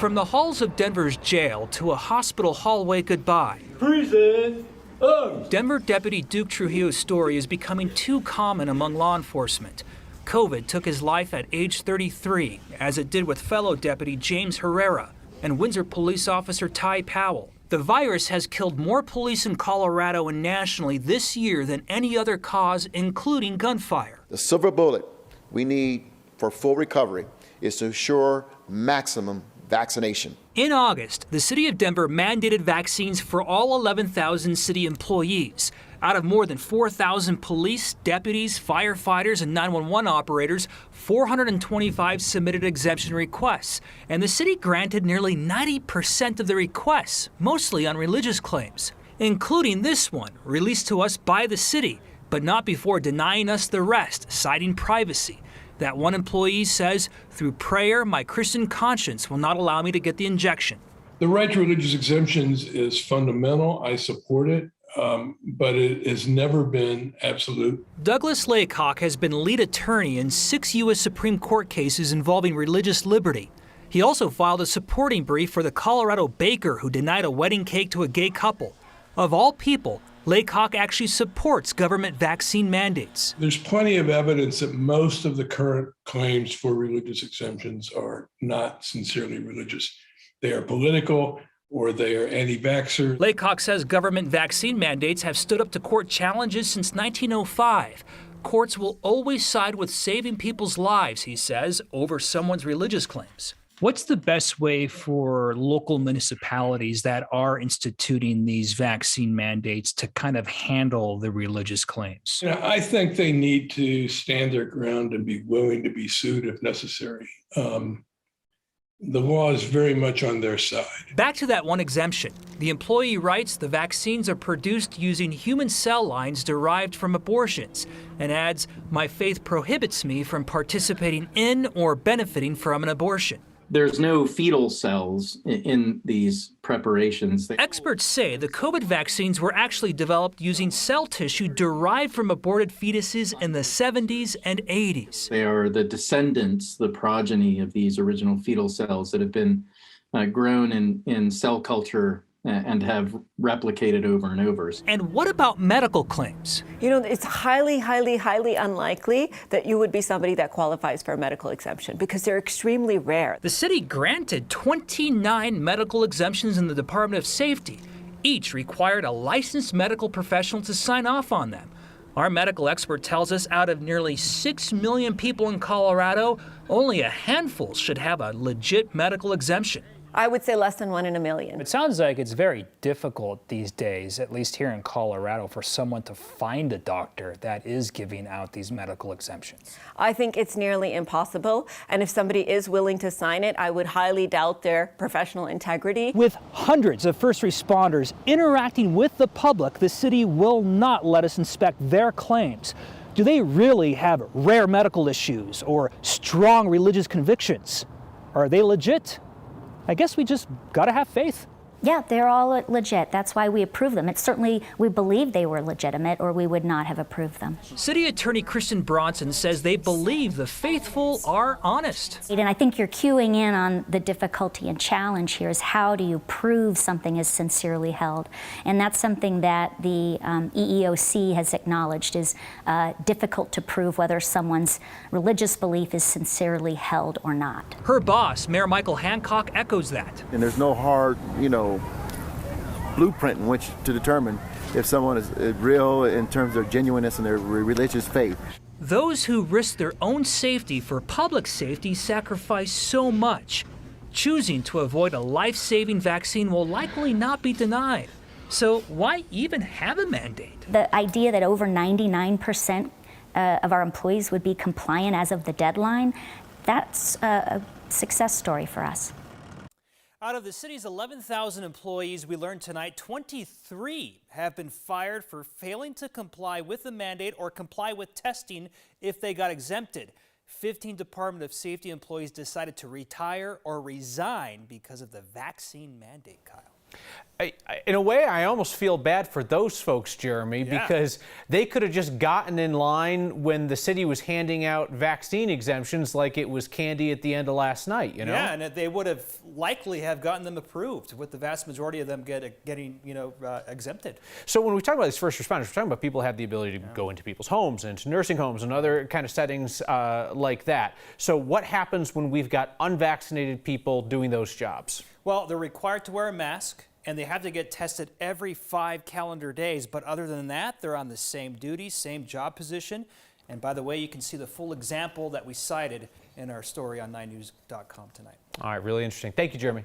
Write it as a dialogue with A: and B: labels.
A: From the halls of Denver's jail to a hospital hallway goodbye.
B: Prison.
A: Denver Deputy Duke Trujillo's story is becoming too common among law enforcement. COVID took his life at age 33, as it did with fellow Deputy James Herrera and Windsor police officer Ty Powell. The virus has killed more police in Colorado and nationally this year than any other cause, including gunfire.
C: The silver bullet we need for full recovery is to ensure maximum vaccination.
A: In August, the city of Denver mandated vaccines for all 11,000 city employees. Out of more than 4,000 police, deputies, firefighters, and 911 operators, 425 submitted exemption requests, and the city granted nearly 90% of the requests, mostly on religious claims, including this one, released to us by the city, but not before denying us the rest, citing privacy. That one employee says, through prayer, my Christian conscience will not allow me to get the injection.
D: The right to religious exemptions is fundamental. I support it, but it has never been absolute.
A: Douglas Laycock has been lead attorney in 6 U.S. Supreme Court cases involving religious liberty. He also filed a supporting brief for the Colorado baker who denied a wedding cake to a gay couple. Of all people, Laycock actually supports government vaccine mandates.
D: There's plenty of evidence that most of the current claims for religious exemptions are not sincerely religious. They are political or they are anti-vaxxer.
A: Laycock says government vaccine mandates have stood up to court challenges since 1905. Courts will always side with saving people's lives, he says, over someone's religious claims. What's the best way for local municipalities that are instituting these vaccine mandates to kind of handle the religious claims?
D: I think they need to stand their ground and be willing to be sued if necessary. The law is very much on their side.
A: Back to that one exemption. The employee writes the vaccines are produced using human cell lines derived from abortions, and adds, my faith prohibits me from participating in or benefiting from an abortion.
E: There's no fetal cells in these preparations.
A: Experts say the COVID vaccines were actually developed using cell tissue derived from aborted fetuses in the 70s and 80s.
E: They are the descendants, the progeny of these original fetal cells that have been grown in cell culture and have replicated over and over.
A: And what about medical claims?
F: You know, it's highly, highly, highly unlikely that you would be somebody that qualifies for a medical exemption because they're extremely rare.
A: The city granted 29 medical exemptions in the Department of Safety. Each required a licensed medical professional to sign off on them. Our medical expert tells us out of nearly 6 million people in Colorado, only a handful should have a legit medical exemption.
F: I would say less than 1 in a million.
G: It sounds like it's very difficult these days, at least here in Colorado, for someone to find a doctor that is giving out these medical exemptions.
F: I think it's nearly impossible. And if somebody is willing to sign it, I would highly doubt their professional integrity.
A: With hundreds of first responders interacting with the public, the city will not let us inspect their claims. Do they really have rare medical issues or strong religious convictions? Are they legit? I guess we just gotta have faith.
H: Yeah, they're all legit. That's why we approve them. It's certainly, we believe they were legitimate or we would not have approved them.
A: City Attorney Kristen Bronson says they believe the faithful are honest.
H: And I think you're cueing in on the difficulty and challenge here is how do you prove something is sincerely held? And that's something that the EEOC has acknowledged is difficult to prove whether someone's religious belief is sincerely held or not.
A: Her boss, Mayor Michael Hancock, echoes that.
C: And there's no hard, blueprint in which to determine if someone is real in terms of genuineness in their religious faith.
A: Those who risk their own safety for public safety sacrifice so much. Choosing to avoid a life-saving vaccine will likely not be denied. So why even have a mandate?
H: The idea that over 99% of our employees would be compliant as of the deadline, that's a success story for us.
A: Out of the city's 11,000 employees, we learned tonight 23 have been fired for failing to comply with the mandate or comply with testing if they got exempted. 15 Department of Safety employees decided to retire or resign because of the vaccine mandate, Kyle.
B: In a way, I almost feel bad for those folks, Jeremy, because they could have just gotten in line when the city was handing out vaccine exemptions like it was candy at the end of last night, you know?
I: Yeah, and they would have likely have gotten them approved, with the vast majority of them getting exempted.
B: So when we talk about these first responders, we're talking about people who have the ability to go into people's homes, into nursing homes, and other kind of settings like that. So what happens when we've got unvaccinated people doing those jobs?
I: Well, they're required to wear a mask, and they have to get tested every 5 calendar days. But other than that, they're on the same duty, same job position. And by the way, you can see the full example that we cited in our story on 9news.com tonight.
B: All right, really interesting. Thank you, Jeremy.